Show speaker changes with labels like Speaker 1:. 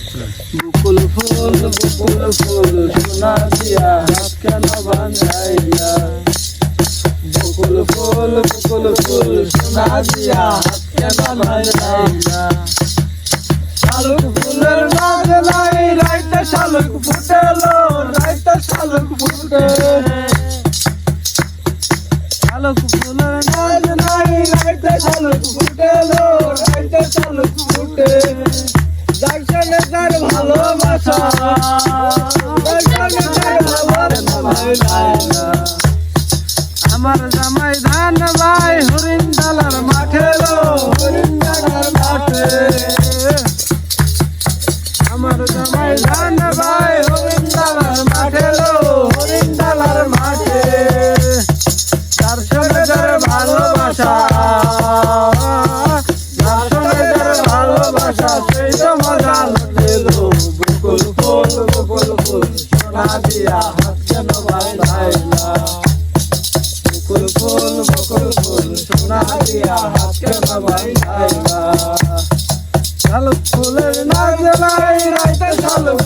Speaker 1: বকুল ফুল সোনা দিয়া হাত কেন বাঁধাইলা বকুল ফুল সোনা দিয়া হাত কেন বাঁধাইলা শালুক ফুলের নাজ নাই রাইতে শালুক ফুটেলো রাইতে শালুক ফুটে শালুক ফুলের নাজ নাই রাইতে শালুক ফুটেলো রাইতে শালুক ফুটে যার সঙ্গে তার ভালোবাসা যার সঙ্গে তার ভালোবাসা আমার জামাই ধান ভাই হরিণ ডালার মাঠে হরিণ ডালার মাঠে আমার জামাই ধান ভাই হরিণ ডালার মাঠে হরিণ ডালার মাঠে তার সঙ্গে তার ভালোবাসা তার সঙ্গে তার ভালোবাসা সেই তো মজা লাগলো বকুল ফুল সোনা দিয়া হাত কেন বাঁধাইলা বকুল ফুল সোনা দিয়া হাত কেন বাঁধাইলা শালুক ফুলের নাজ নাই রাইতে শালুক